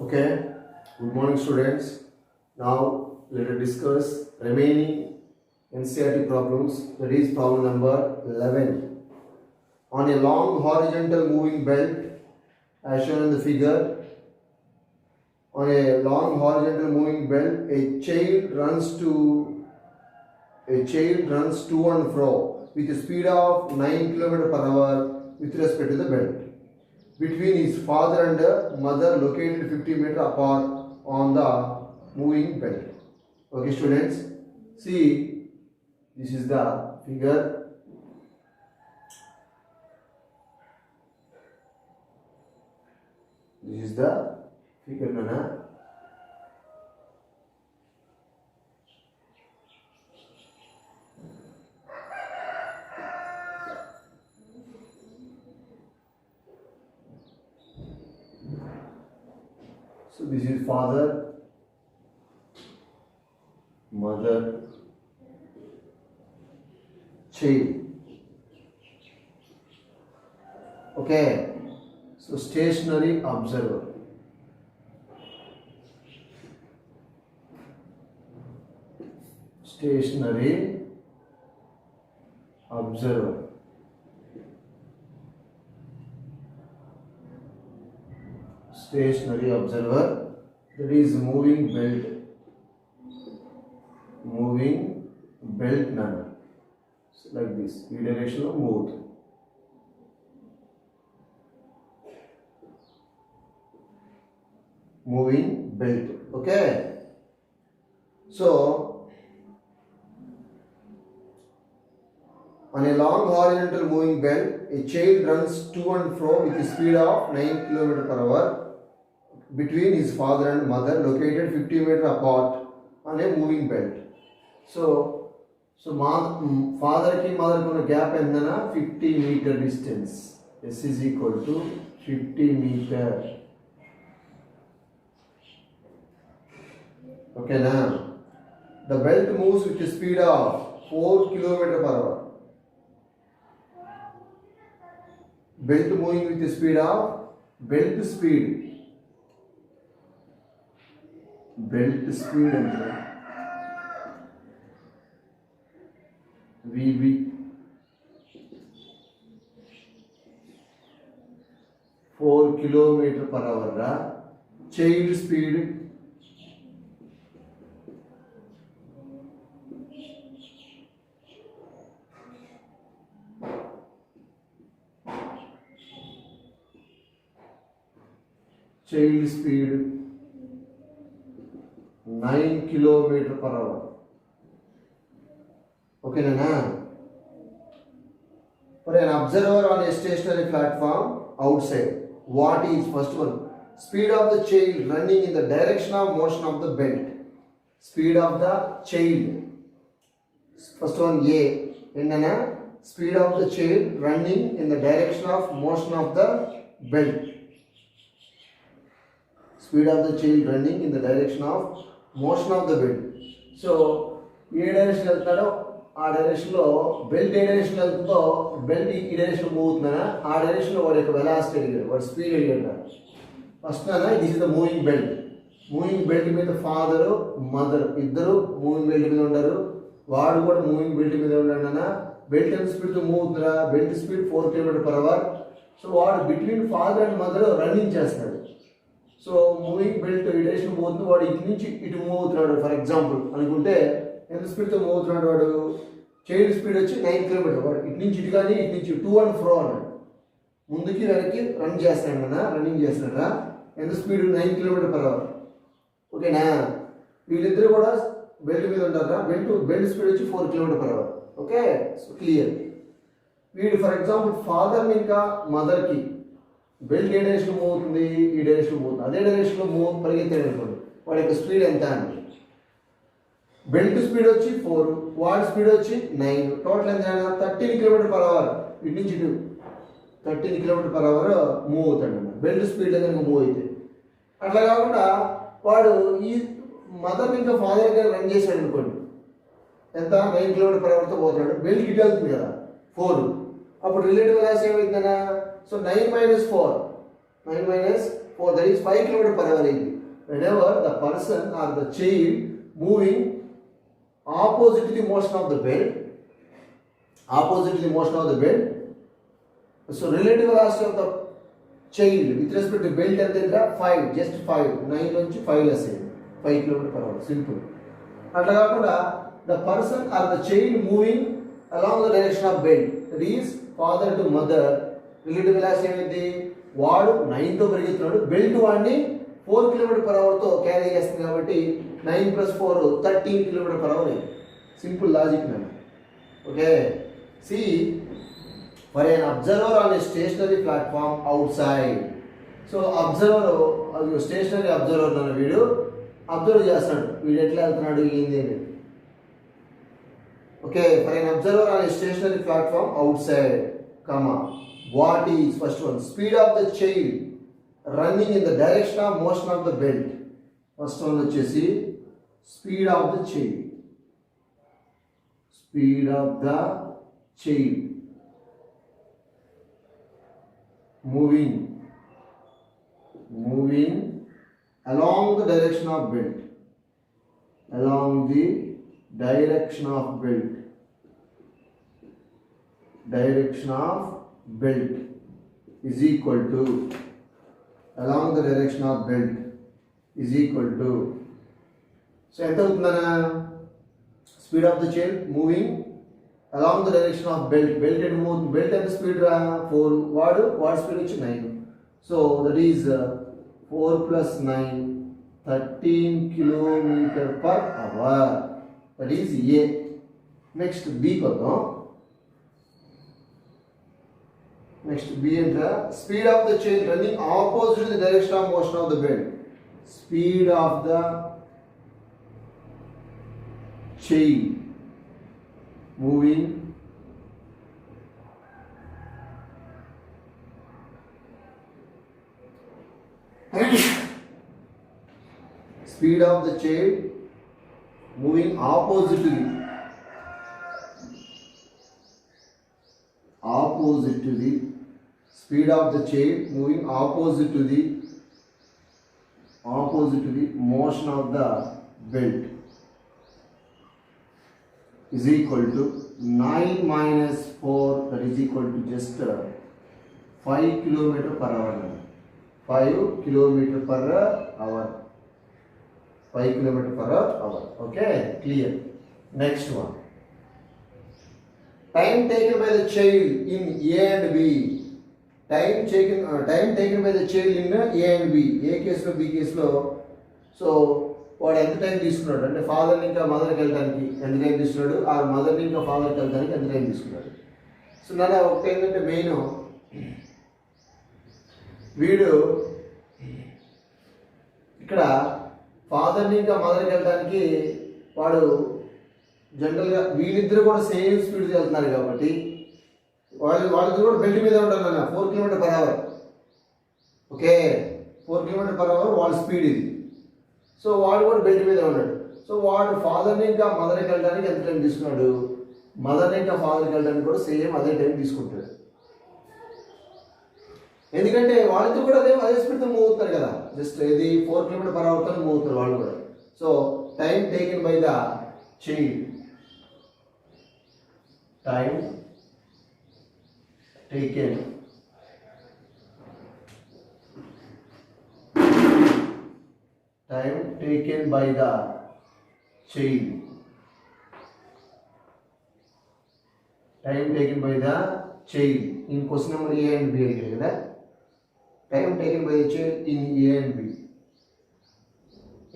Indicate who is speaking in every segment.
Speaker 1: Okay, good morning students. Now let us discuss remaining NCERT problems. That is problem number 11. On a long horizontal moving belt as shown in the figure, on a long horizontal moving belt, a child runs to and fro with a speed of 9 km per hour with respect to the belt between his father and mother located 50 meters apart on the moving belt. Okay students, see, this is the figure. This is the figure nana. So this is father, mother, child. Okay, so stationary observer. Stationary observer. Stationary observer, that is moving belt nana. So like this, in direction of moved. Moving belt. Okay. So on a long horizontal moving belt, a child runs to and fro with a speed of 9 km per hour between his father and mother located 50 meters apart on a moving belt. So father ki mother ko gap endana 50 meter distance. S is equal to 50 meter. Okay now, the belt moves with a speed of 4 km per hour. Belt moving with the speed of belt speed and VB 4 km per hour. Child speed child speed 9 km per hour. Okay Nana? For an observer on a stationary platform outside, what is first one? Speed of the child running in the direction of motion of the belt. Speed of the child. First one A. And Nana? Speed of the child running in the direction of motion of the belt. Speed of the child running in the direction of motion of the belt. So, ఏ direction వెళ్తున్నాడో ఆ డైరెక్షన్లో belt ఏ direction వెళ్తుందో belt ఈ direction move అవుతుందా ఆ డైరెక్షన్లో వాడి యొక్క వెలాసిటీ అడిగాడు, వాడి స్పీడ్ అడిగాడు. First this is the moving belt. Moving belt మీద ఫాదరు మదర్ ఇద్దరు మూవింగ్ బెల్ట్ మీద ఉంటారు. వాడు కూడా మూవింగ్ బెల్ట్ మీద ఉన్నాడు అన్న. బెల్ట్ ఎంత స్పీడ్తో మూవ్ అవుతుందా? Belt speed 4 km per hour. So వాడు between father and mother running చేస్తాడు. సో మూవింగ్ బెల్ట్ ఈ డైరెక్షన్ పోతుంది, వాడు ఇటు నుంచి ఇటు మూవ్ అవుతున్నాడు ఫర్ ఎగ్జాంపుల్ అనుకుంటే ఎంత స్పీడ్తో మూవ్ అవుతున్నాడు వాడు? చైల్డ్ స్పీడ్ వచ్చి 9 km. వాడు ఇటు నుంచి ఇటు కానీ ఇటు నుంచి టూ అండ్ ఫ్రో అన్నాడు, ముందుకి వెనక్కి రన్ చేస్తాడు అన్న, రన్నింగ్ చేస్తాడా. ఎంత స్పీడ్? 9 km per hour. ఓకేనా? వీళ్ళిద్దరు కూడా బెల్ట్ మీద ఉంటారా? బెల్ట్ స్పీడ్ వచ్చి 4 km per hour. Okay, so clear. వీడు ఫర్ ఎగ్జాంపుల్ ఫాదర్ని ఇంకా మదర్కి బెల్ట్ ఏ డైరెక్షన్ మూవ్ అవుతుంది? ఈ డైరెక్షన్ మూవ్ అవుతుంది. అదే డైరెక్షన్లో మూవ్ పరిగెత్తాడు అనుకోండి, వాడి యొక్క స్పీడ్ ఎంత అండి? బెల్ట్ స్పీడ్ వచ్చి 4, వాడి స్పీడ్ వచ్చి 9, టోటల్ ఎంత? 13 km per hour. ఇటు నుంచి ఇటు 13 km per hour మూవ్ అవుతాడు అన్న, బెల్ట్ స్పీడ్ కనుక మూవ్ అయితే. అట్లా కాకుండా వాడు ఈ మదర్ని ఇంకా ఫాదర్ దగ్గర రన్ చేశాడు అనుకోండి, ఎంత? 9 km per hourతో పోతాడు. బెల్ట్ గిట్ వెళ్తుంది కదా 4, అప్పుడు రిలేటివ్ వెలాసిటీ ఏమైందన్నా? So 9 - 4, 9 - 4, that is 5 km per hour aidi. Whenever the person or the child moving opposite to the motion of the belt, so relative velocity of the child with respect to belt and then 5, just 5, 9 నుంచి 5 less 5 km per hour, simple. అట్లా కాకుండా the person or the child moving along the direction of belt, that is father to mother, relative velocity ఏమైంది, వాడు 9 తో పరిగెత్తున్నాడు, belt వాడిని 4 km per hour తో carry చేస్తుంది కాబట్టి 9 + 4 13 km per hour అయింది. సింపుల్ లాజిక్ నేను. Okay, see, for an observer on a stationary platform outside, so observer, stationary observer అన్న వీడు అబ్జర్వ్ చేస్తాడు, వీడు ఎట్లా వెళ్తున్నాడు ఏంది అని. Okay, for an observer on a stationary platform outside, comma, what is first one, speed of the child running in the direction of motion of the belt. First one వచ్చేసి speed of the child, speed of the child moving along the direction of belt, is equal to, along the direction of belt is equal to, so ఎంత అవుతుందనా, speed of the child moving along the direction of belt and move, belt and speed 4, వాడు speed వచ్చి 9, so that is 4 + 9 13 km per hour, that is A. next B కొద్దాం. next B అంటే speed of the child running opposite to the direction of motion of the belt, speed of the child moving speed of the child moving opposite to the speed of the child moving opposite to the motion of the belt is equal to 9 minus 4, that is equal to just 5 km per hour. 5 km per hour. 5 km per hour. Okay, clear. Next one. Time taken by the child in A and B. Time taken by the child in A and B. A case లో B case లో, so వాడు ఎంత time తీసుకున్నాడు అంటే ఫాదర్ని ఇంకా మదర్కి వెళ్ళడానికి ఎంత టైం తీసుకున్నాడు, ఆ మదర్ని ఇంకా ఫాదర్కి వెళ్ళడానికి ఎంత టైం తీసుకున్నాడు. సో నన్ను ఒకటి ఏంటంటే మెయిన్, వీడు ఇక్కడ ఫాదర్ని ఇంకా మదర్కి వెళ్ళడానికి వాడు జనరల్గా వీళ్ళిద్దరు కూడా సేమ్ స్పీడ్ వెళ్తున్నారు కాబట్టి వాళ్ళిద్దరు కూడా బెల్ట్ మీద ఉంటారు అన్న 4 km per hour. Okay, 4 km per hour వాళ్ళ స్పీడ్ ఇది. సో వాడు కూడా బెల్ట్ మీద ఉన్నాడు. సో వాడు ఫాదర్ని ఇంకా మదర్కి వెళ్ళడానికి ఎంత టైం తీసుకున్నాడు, మదర్ని ఇంకా ఫాదర్కి వెళ్ళడానికి కూడా సేమ్ అదే టైం తీసుకుంటాడు. ఎందుకంటే వాళ్ళిద్దరు కూడా అదే స్పీడ్తో మూవ్ అవుతారు కదా, జస్ట్ ఇది 4 km per hour తో మూవ్ అవుతారు వాళ్ళు కూడా. So time taken by the child, time taken by the child, in question number A and B అడిగారు కదా, time taken by the child in A and B,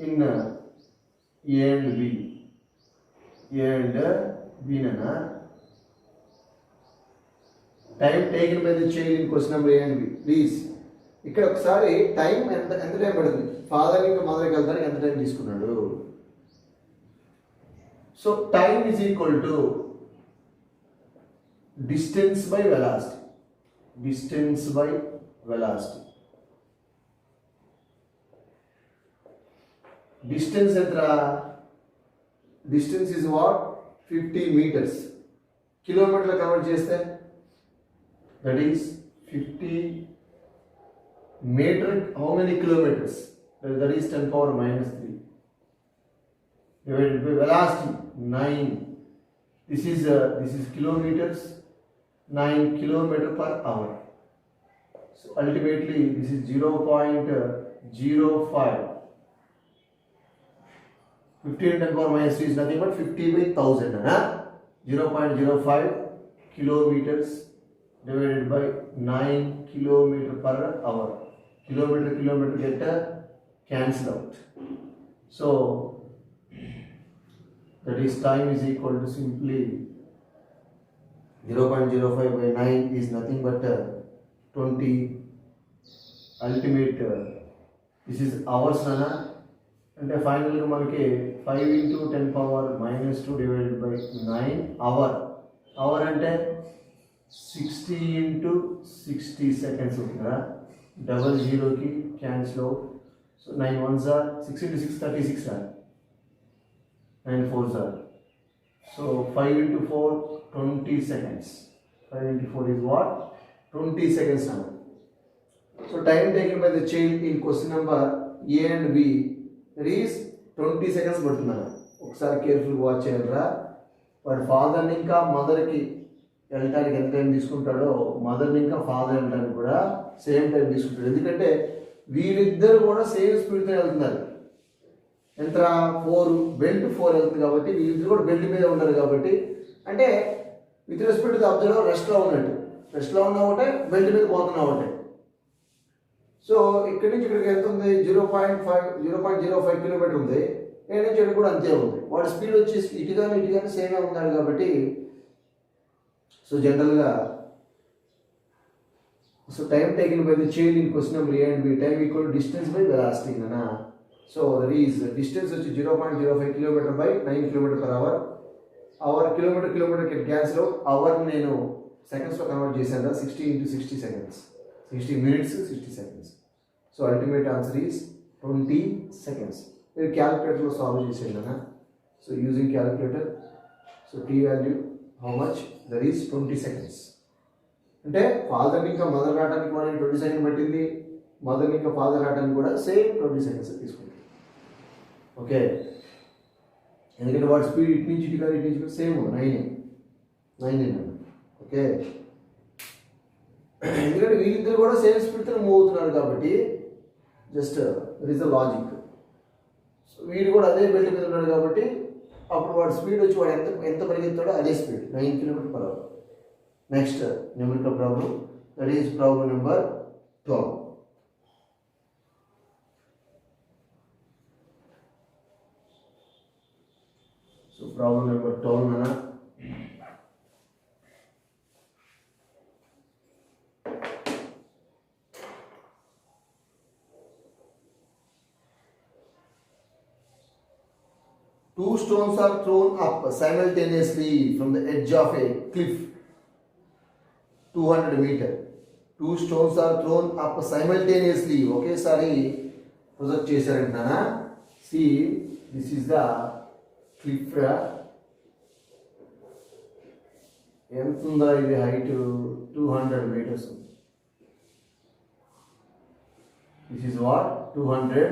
Speaker 1: in A and B nana, time taken by the child in question number A and B. Please ఇక్కడ ఒకసారి time ఎంత time పడుతుంది, father ఇంకా మదర్కి వెళ్తానికి ఎంత time తీసుకున్నాడు. So time is equal to distance by velocity. Distance ఎంత, distance is what 50 meters. కిలోమీటర్లు కన్వర్ట్ చేస్తే that is 50 meter, how many kilometers? That is 10 power minus 3 divided by velocity 9. This is kilometers, 9 kilometer per hour. So ultimately this is 0.05. 50 into 10 power minus 3 is nothing but 50 by 1000. 0.05 kilometers divided by 9 kilometer per hour. Kilometer get cancelled out. So that is time is equal to simply 0.05 by 9 is nothing but 20. Ultimate this is hours nana. And finally మనకి 5 into 10 power minus 2 divided by 9 hour. Hour అంటే 60 into 60 seconds అవుతుందా, double జీరోకి cancel out. So 9 ones are 6 into 6 36 are 9 fours are. So 5 into 4 20 seconds. 5 into 4 is what? 20 seconds now. So time taken by the child in question number A and B, that is 20 seconds పడుతున్నారు. ఒకసారి కేర్ఫుల్గా watch చేయాలరా. వాడి ఫాదర్ని ఇంకా మదర్కి వెళ్ళటానికి ఎంత టైం తీసుకుంటాడో, మదర్ని ఇంకా ఫాదర్ వెళ్ళడానికి కూడా సేమ్ టైం తీసుకుంటాడు. ఎందుకంటే వీళ్ళిద్దరు కూడా సేమ్ స్పీడ్తో వెళ్తున్నారు. ఎంతరా 4, బెల్ట్ 4 వెళ్తుంది కాబట్టి వీళ్ళిద్దరు కూడా బెల్ట్ మీద ఉన్నారు కాబట్టి, అంటే విత్ రెస్పెక్ట్ టు అబ్జర్వర్ రెస్ట్లో ఉన్నట్టు. రెస్ట్లో ఉన్న ఒకటే, బెల్ట్ మీద పోతున్నా ఒకటే. సో ఇక్కడి నుంచి ఇక్కడికి ఎంత ఉంది? 0.05 కిలోమీటర్ ఉంది. ఇక్కడ నుంచి ఇక్కడ కూడా అంతే ఉంది. వాడి స్పీడ్ వచ్చేసి ఇటు కానీ సేమే ఉన్నాడు కాబట్టి, సో జనరల్గా so time taken by the child in question number A and B, time equal distance by velocity అన్నా. సో దట్ ఈస్ డిస్టెన్స్ వచ్చి 0.05 kilometer by 9 kilometer per hour. Hour కిలోమీటర్కి క్యాన్సిల్ అవుట్. అవర్ నేను సెకండ్స్లో convert చేశాను. 60 into 60 seconds, 60 minutes 60 seconds. So ultimate answer is 20 seconds. మీరు క్యాలిక్యులేటర్లో solve చేసేయండి అన్న. So using calculator, so T value how much? That is 20 seconds. అంటే ఫాదర్ని ఇంకా మదర్ రావడానికి కూడా 20 seconds పట్టింది, మదర్ని ఇంకా ఫాదర్ రావడానికి కూడా సేమ్ 20 seconds తీసుకుంటుంది. ఓకే, ఎందుకంటే వాటి స్పీడ్ ఇటు నుంచి సేమ్ 9 అన్న. ఓకే, ఎందుకంటే వీళ్ళిద్దరు కూడా సేమ్ స్పీడ్తో మూవ్ అవుతున్నారు కాబట్టి just that is the logic. So వీడు కూడా అదే బెల్ట్ మీద ఉన్నాడు కాబట్టి అప్పుడు వాడి స్పీడ్ వచ్చి వాడు ఎంత పరిగెత్తాడో అదే speed, 9 kilometer per hour. Next numerical problem, that is problem number 12. So problem number 12 అన్న. Two stones are thrown up simultaneously from the edge of a cliff 200 meter. Two stones are thrown up simultaneously. ఒకేసారి project చేశారంటున్నానా. See, this is the cliff. ఎంత ఉందా ఇది? Height 200 meters ఉంది. This is what? 200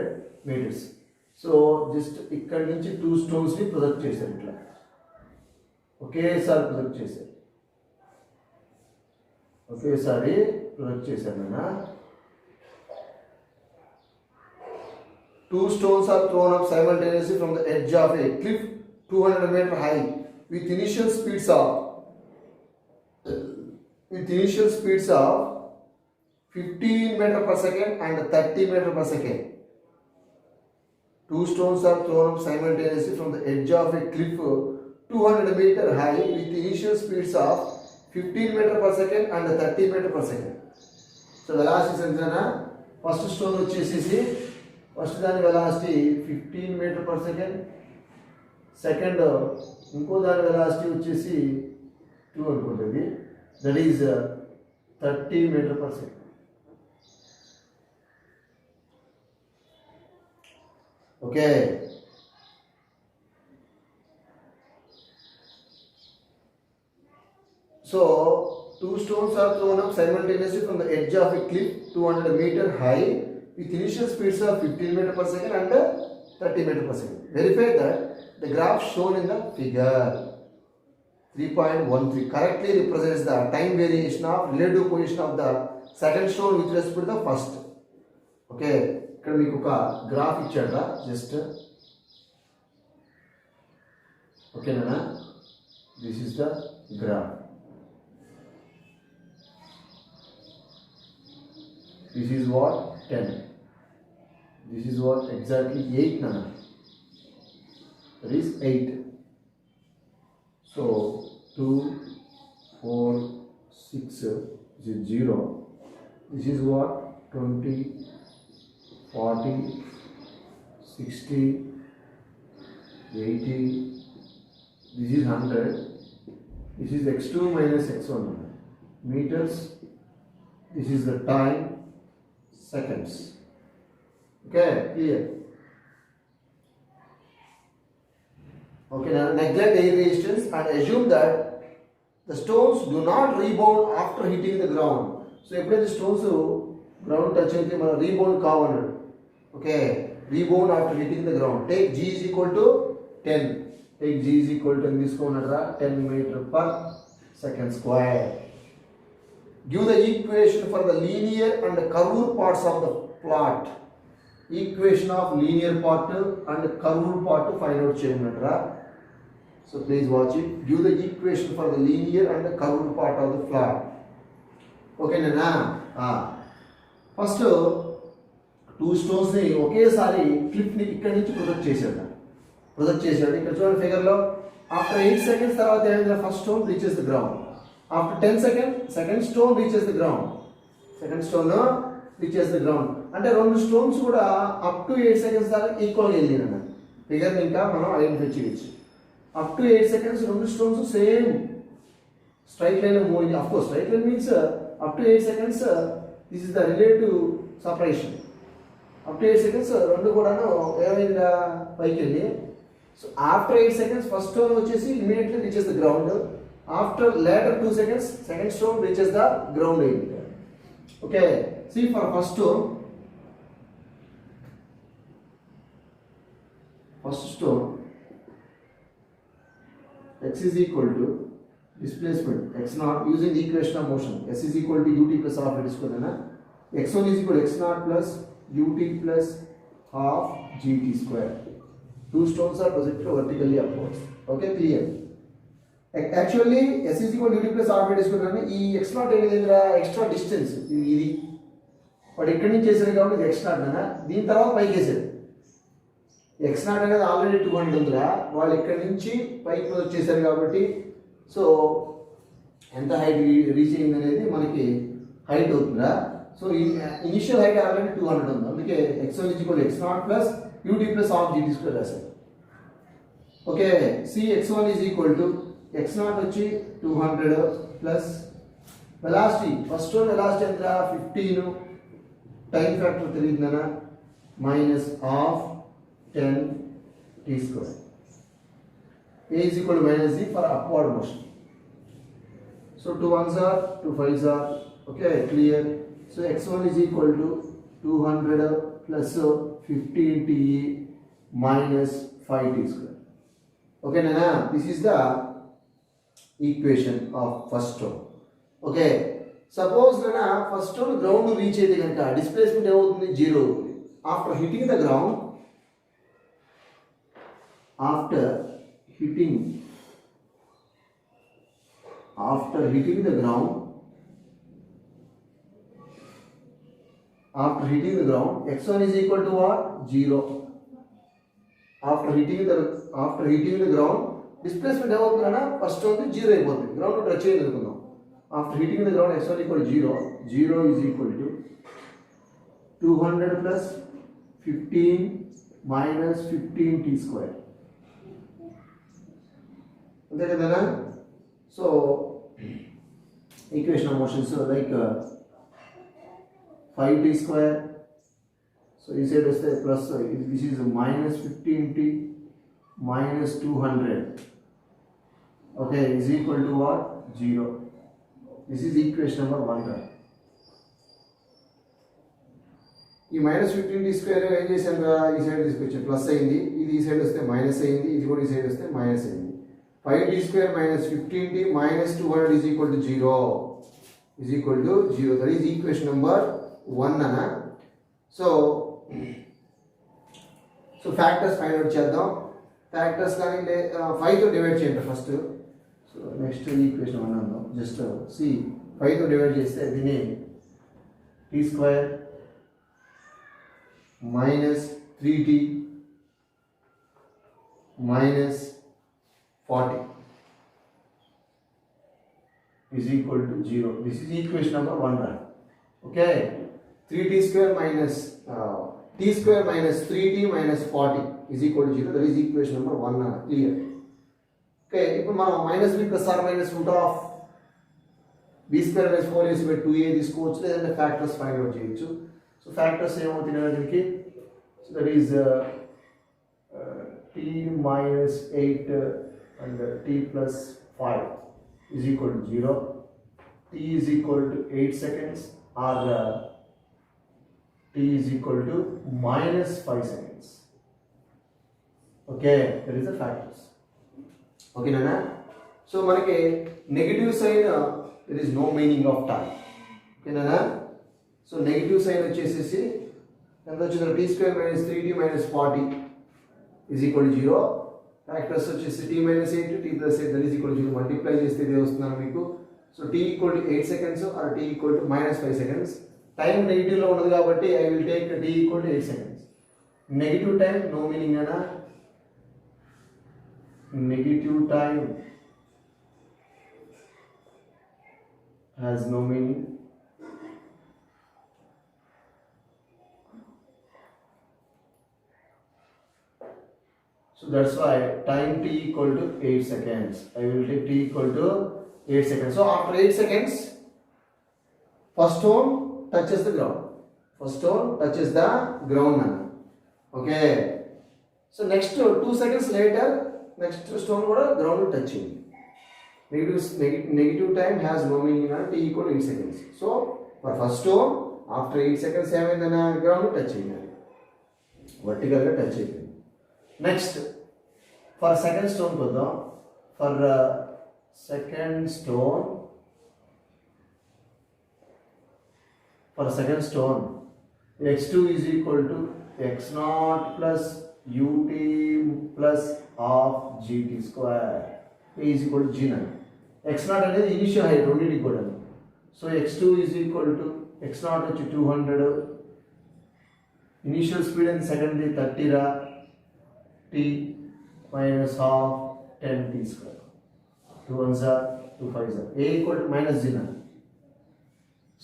Speaker 1: meters. So just ఇక్కడి నుంచి 2 స్టోన్స్ని project చేశారు. ఇట్లా ఒకేసారి ప్రొజెక్ట్ చేశారు. నాన్న. 2 stones are thrown up simultaneously from the edge of a cliff 200 meter high with initial speeds of 15 meter per second and 30 meter per second. 2 stones are thrown up simultaneously from the edge of a cliff 200 meter high with initial speeds of 15 meter per second and 30 meter per second. So velocity ఎంతనా? First stone వచ్చేసి first దాని velocity 15 meter per second, second ఇంకో దాని velocity వచ్చేసి 2 అనుకుంటుంది, that is 30 meter per second. Okay, so two stones are thrown up simultaneously from the edge of a cliff 200 meter high with initial speeds of 15 meter per second and 30 meter per second. Verify that the graph shown in the figure 3.13 correctly represents the time variation of relative position of the second stone with respect to the first. Okay, ఇక్కడ మీకు ఒక graph ఇచ్చాడు just ఓకేనా. This is the graph. This is what 10. This is what exactly 8 nana. That is 8. So 2, 4, 6 this is 0. This is what 20, 40, 60, 80. This is 100. This is x2 minus x1 meters. This is the time. Seconds. Okay, clear. Okay, now neglect air resistance and assume that the stones do not rebound after hitting the ground. So ఎప్పుడైతే stones ground touch అయితే మన rebound కావన్నాడు. Okay, rebound after hitting the ground. Take g is equal to 10. Take g is equal to తీసుకోనరా 10 meter per second square. Give the equation for the linear and curved parts of the plot. Equation of linear part and curved part find out cheyamannatra. So please watch it. Give the equation for the linear and curved part of the plot. Okay nana. First two stones ni okesari clip ni ikkadi nunchi project chesadu. Ikkada chudandi figure lo after 8 seconds tarvata em first stone reaches the ground. After 10 seconds, second stone reaches the ground. అంటే రెండు stones కూడా up to 8 seconds దాకా ఈక్వల్గా వెళ్ళిన ఫిగర్ని ఇంకా మనం identify చేయొచ్చు. Up to 8 seconds రెండు stones same straight line moving. Of course straight line means up to 8 seconds this is the relative separation. Up to 8 seconds రెండు కూడాను ఏమైందా పైకి వెళ్ళి. So after 8 seconds first stone వచ్చేసి immediately reaches the ground. After later 2 seconds, second stone reaches the ground area. Okay, see for first stone x is equal to displacement x naught using the equation of motion. S is equal to ut plus half it is equal to x1 is equal to x naught plus ut plus half gt square. Two stones are projected vertically upwards. Okay, clear. Actually S is equal UT plus orbit తీసుకున్నాను. ఈ x naught అనేది extra distance ఇది వాడు ఎక్కడి నుంచి చేశారు కాబట్టి ఇది ఎక్స్ నాట్ అన్న. దీని తర్వాత పైకి వేసాడు. ఎక్స్ నాట్ అనేది ఆల్రెడీ 200 ఉందిరా, వాళ్ళు ఇక్కడి నుంచి పైకి వచ్చేసారు కాబట్టి సో ఎంత హైట్ రీచ్ అయింది అనేది మనకి హైట్ అవుతుందా. సో ఇనిషియల్ హైట్ ఆల్రెడీ 200 ఉంది, అందుకే x1 is equal x naught plus u t plus half g t square రాశారు. Okay, see x1 is equal to x naught వచ్చి 200 plus velocity first stone velocity ఎంత 15 time factor తెలియదునా minus half 10 t square. a is equal to minus z for upward motion. So 2 1s are 2 5s are. Okay, clear. So x1 is equal to 200 plus 15 t minus 5 t square. Okay nana, this is the equation of first stone. Okay, suppose nana first stone ground reach అయితే కనుక displacement ఏమవుతుంది 0 అవుతుంది. After hitting the ground x1 is equal to what 0. After hitting the ground displacement ఏమవుతుందన్నా first stone 0 అయిపోతుంది, ground touch అయ్యింది అనుకుందాం. After hitting the ground x1 equal 0 is equal to 200 plus 15 minus 15 t square. అంతే కదనా. So equation of motions like 5t square. So ఈ side వస్తే plus this is minus 15t minus 200. Okay, is equal to what 0. This is equation number 1 రా. ఈ -15t² ఏం చేశాను రా, ఈ సైడ్ తీసుకొచ్చాను, ప్లస్ అయింది, ఇది ఈ సైడ్ వస్తే మైనస్ అయింది, ఇది కూడా ఈ సైడ్ వస్తే మైనస్ అయింది. 5t² - 15t - 200 is equal to 0. Is equal to 0. That is equation number 1 అన్న. సో ఫ్యాక్టర్స్ ఫైండ్ అవుట్ చేద్దాం. ఫ్యాక్టర్స్ కానీ 5 తో డివైడ్ చేయండి ఫస్ట్. సో నెక్స్ట్ ఈక్వేషన్ 1 అందాం. జస్ట్ సి 5 తో డివైడ్ చేస్తే దీన్ని t² - 3t - 40 is equal to 0. This is equation number 1 right? Okay, 3t² minus t² minus 3t minus 40 is equal to 0. That is equation number 1 clear. Okay, ఇప్పుడు మనం -b plus or minus root of b² minus 4ac by 2a తీసుకోవచ్చు, లేదంటే factors find out చేయొచ్చు. So factors ఏమవుతున్నాయి దీనికి, so that is t minus 8 and t plus 5 is equal to 0. T is equal to 8 seconds or t is equal to minus 5 seconds. Okay, that is the factors. Okay, Nana. So manake negative sign there is no meaning of time. Okay, Nana. So negative sign వచ్చేసేసి ఎంత వచ్చిందో t² minus 3t minus 40 is equal to 0. Factors వచ్చేసి t minus 8 t plus 8 that is equal to 0. Multiply చేస్తే ఇదే వస్తున్నాను మీకు. So t equal to 8 seconds or t equal to minus 5 seconds. Time negative లో ఉన్నది కాబట్టి I will take t equal to 8 seconds. Negative time no meaning అనా, negative time has no meaning. So that's why time t equal to 8 seconds. I will take t equal to 8 seconds. So after 8 seconds, first stone touches the ground. First stone touches the ground now. Okay. So next 2 seconds later, next stone kuda ground touching. Negative time has no meaning and t equal to 8 seconds. So for first stone, after 8 seconds, ఏమైందన్న ground touching. Vertical గా touch అయిపోయింది. Next, for second stone kodam. For second stone, x2 is equal to x0 plus ut plus half gt square is equal to g0. x0 అనేది initial height రెండింటికి కూడా. So x2 is equal to x0 వచ్చి 200, initial speed and second 30 రా, t minus half 10t square. 2 1s are 2 5s are. A equal to minus 0.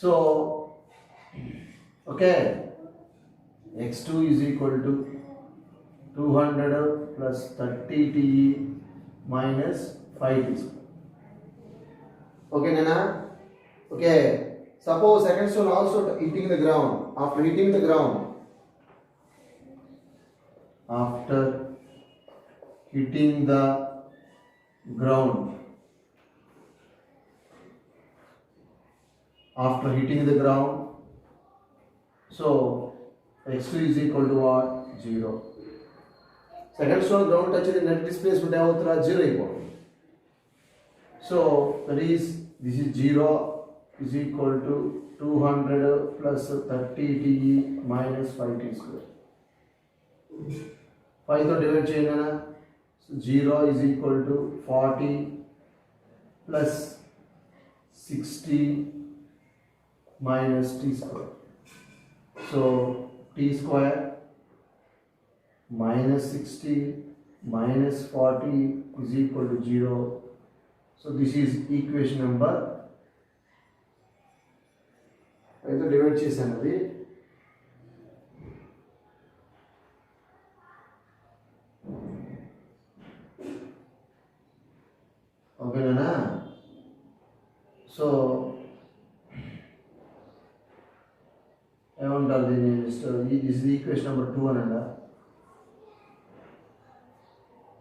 Speaker 1: So, okay, x2 is equal to 200 plus 30t minus 5t square. Okay, Nana? Okay, suppose second stone also hitting the ground. After hitting the ground, after hitting the ground, so x2 is equal to what? 0. Second stone ground touch the net displacement ఏమవుతుందా 0 అయిపోతుంది. So that is, this is 0 is equal to 200 plus 30t minus 5t square. 5 తో divide చేయనా, so 0 is equal to 40 plus 60 minus t square. So t square minus 60 minus 40 is equal to 0. So this is equation number. అయితే divide చేశాను అది. ఓకేనా? So ఏమంటారు దీన్ని, this is equation number 2 అనండి.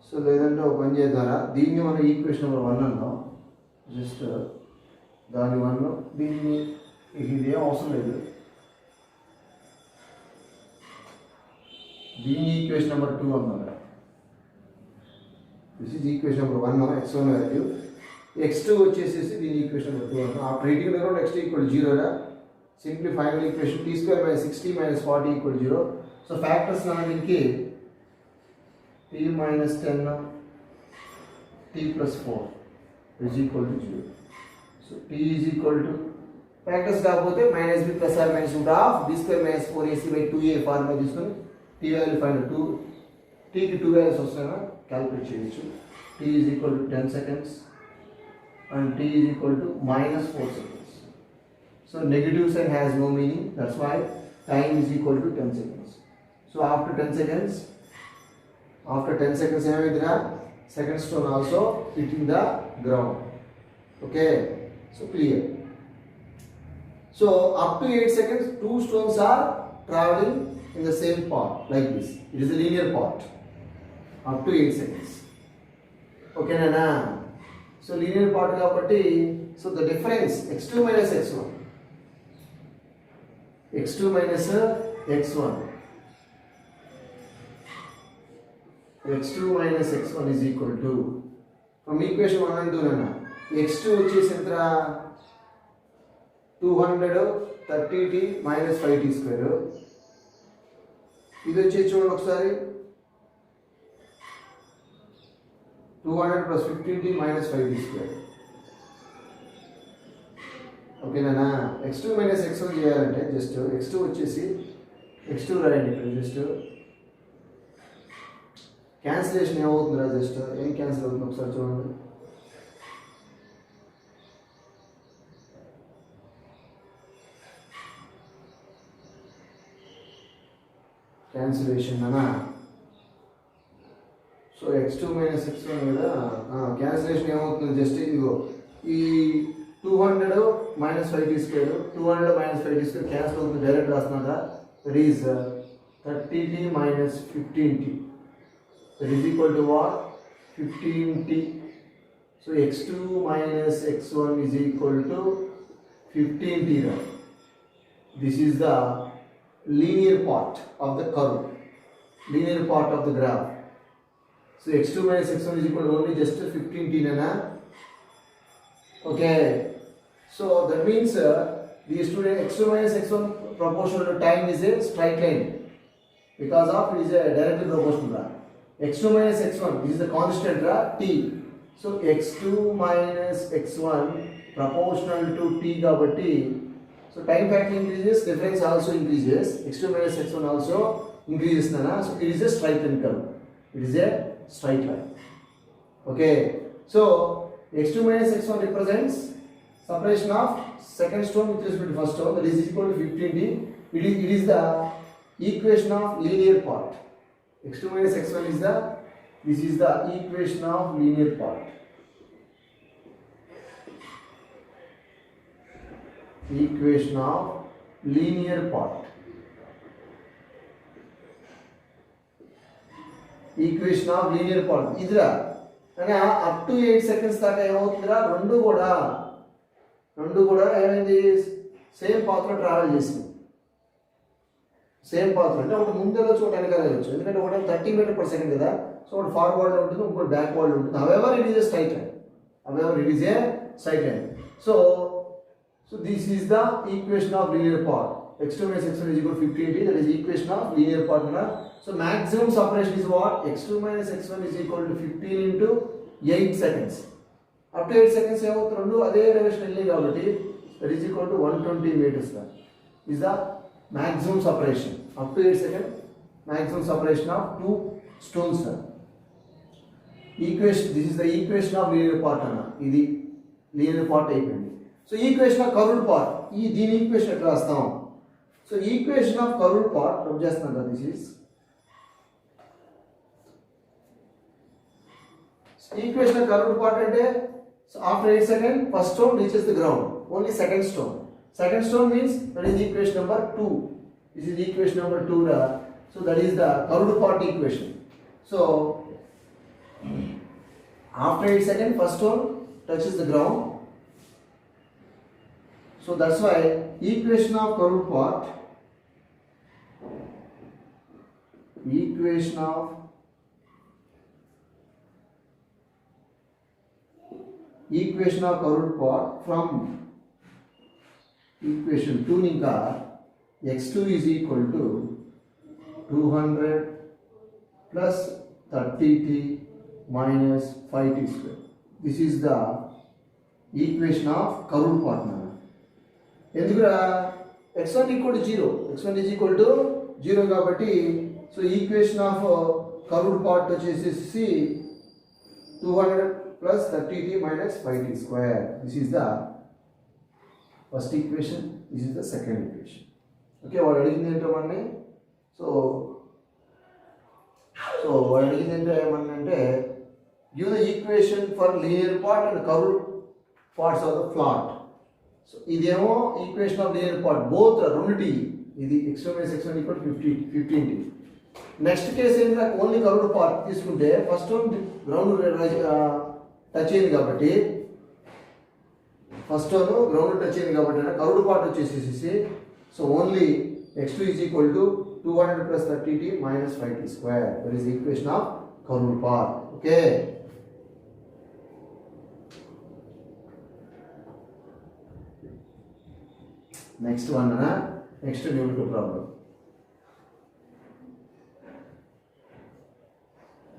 Speaker 1: So లేదంటే ఒక పని చేద్దారా, దీన్ని మనం ఈక్వేషన్ నెంబర్ 1 అందాం. జస్ట్ దాని 1 దీన్ని ఇది అవసరం లేదు. దీని ఈక్వేషన్ నెంబర్ 2 అన్నమాట. This is equation number 1 x1 value. x2 వచ్చేసేసి దీని ఈక్వేషన్ నెంబర్ 2 అన్న. After eating the route x2 equal 0 రా. Simply final equation t square by 60 minus 40 equal 0. So factors నా దీనికి t minus 10 t plus 4 is equal to 0. So t is equal to factors కాకపోతే minus b plus or minus root of b square minus 4ac by 2a formula తీసుకొని t value find 2 t కి 2 values వస్తాయనా calculate చేయొచ్చు. t is equal to 10 seconds and t is equal to minus 4 seconds. So negative sign has no meaning, that's why time is equal to 10 seconds. So after 10 seconds ఏమైందిరా second stone also hitting the ground. Okay, so clear. So up to 8 seconds 2 stones are traveling in the same path like this. It is a linear path up to 8 seconds. Okay na. So linear path kabatti, so the difference x2 minus x1 x2 minus x1 is equal to, from equation 1 and 2 nana, x2 వచ్చేసి ఎంత 230t minus 5t square. ఇది వచ్చేసి చూడండి ఒకసారి 200 plus 15t minus 5t square. ఓకేనా. x2 minus x1 చేయాలంటే just x2 వచ్చేసి x2 రాయండి ఇక్కడ. జస్ట్ క్యాన్సిలేషన్ ఏమవుతుందిరా, జస్ట్ ఏం క్యాన్సిల్ అవుతుంది ఒకసారి చూడండి. క్యాన్సిలేషన్ అనా. సో x2 మైనస్ x1 కదా క్యాన్సిలేషన్ ఏమవుతుంది, జస్ట్ ఇదిగో ఈ 200 minus 5t square 200 minus 5t square cancel అవుతుంది. డైరెక్ట్ రాస్తున్నాగా. That is 30t minus 15t. That is equal to what? 15t. So x2 minus x1 is equal to 15t. This is the linear part of the curve, linear part of the graph. So x2 minus x1 is equal to only just 15t nana. Okay, so that means the student x2 minus x1 proportional to time is a straight line because of it is a directly proportional. x2 minus x1 is the constant t. So x2 minus x1 proportional to t kabatti, so time factor increases, difference also increases, x2 minus x1 also increases nana. So it is a straight line curve, it is a straight line. Okay, so x2 minus x1 represents separation of second stone with respect to first stone, that is equal to 15t. It is the equation of linear part. x2 minus x1 is this is the equation of linear part. Equation of linear part. Equation of linear part. Idra ana up to 8 seconds దాకా ఏమవుతుందిరా, రెండు కూడా ఏమైంది, same path లో travel చేసింది. Same path అంటే ఒకటి ముందులో చోట వెనకాల వెళ్ళచ్చు, ఎందుకంటే ఒకటి 30 మీటర్ పర్ సెకండ్ కదా. సో ఒకటి ఫార్వర్డ్ లో ఉంటుంది, ఇంకోటి బ్యాక్వర్డ్ లో ఉంటుంది. However it is a straight line. So this is the equation of linear part. x2 minus x1 is equal to 15t. That is equation of linear part. So maximum separation is what? x2 minus x1 is equal to 15 into 8 seconds. Up to 8 seconds ఏమవుతుంది, రెండు అదే direction వెళ్ళి కాబట్టి that is equal to 120 meters. Is the maximum separation. Up to 8 seconds maximum separation of two stones. Equation, this is the equation of linear part ana. ఇది linear part అయిపోయింది. So equation of curved part, దీని equation ఎట్లా రాస్తాం. So equation of curved part rub చేస్తున్నాం కదా. This is equation of curved part అంటే after 8 seconds first stone reaches the ground, only second stone means that is equation number 2. This is equation number 2 రా. So that is the curved part equation. So after 8 seconds first stone touches the ground, So that's why equation of curved part, equation of curved part from equation 2 ninka x2 is equal to 200 plus 30t minus 5t square. This is the equation of curved part. ఎందుకురా x1 equal to 0, x1 is equal to 0 కాబట్టి so equation of curved part వచ్చేసి 200 plus 30t minus 5t square. This is the first equation, this is the second equation. Okay, వాడు అడిగింది ఏంటో మనని so వాడు అడిగింది ఏంటో ఏమన్నంటే give the equation for linear part and curved parts of the flat. So ఇదేమో equation of linear part both రెండుటి, ఇది x1 minus x1 equal to 15t. Next case ఏంటంటే ఓన్లీ కర్వ్డ్ పార్ట్ తీసుకుంటే ఫస్ట్ గ్రౌండ్ టచ్ అయింది కాబట్టి first ground touch అయింది కాబట్టి curved part వచ్చేసేసి so only x2 is equal to 200 plus 30t minus 5t square. That is the equation of curved part. Okay. Next one, next numerical problem.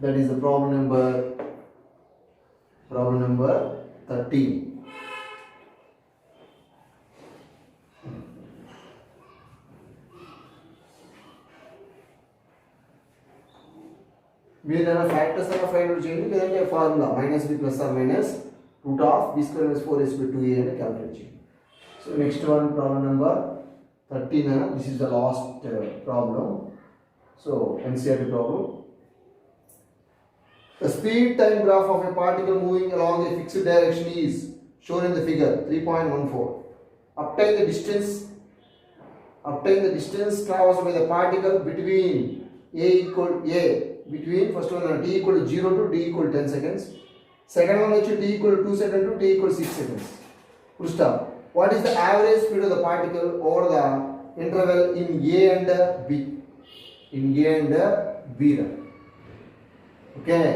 Speaker 1: That is the problem number 13. మీరు ఏదైనా factors అయినా find out చేయండి, లేదంటే formula minus B plus or minus root of B square minus 4ac by 2a అని calculate చేయండి. So next one problem number 13. This is the last problem. So NCERT problem. The speed time graph of a particle moving along a fixed direction is shown in the figure 3.14. Obtain the distance traversed by the particle between between first one t equal to 0 to t equal to 10 seconds. Second one which t equal to 2 seconds to t equal to 6 seconds. Full stop. What is the average speed of the particle over the interval in A and B? In A and B. Okay.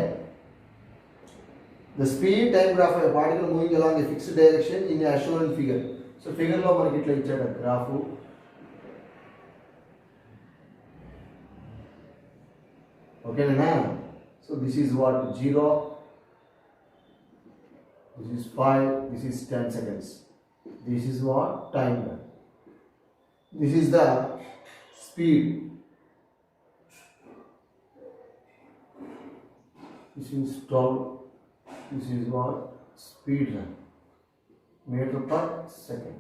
Speaker 1: The speed time graph of a particle moving along a fixed direction in the shown figure. So figure lo manaki itla ichchadu graph. Okay na? So this is what 0, this is 5, this is 10 seconds. This is what time. This is the speed. This is 12. This is what speed run, meter per second.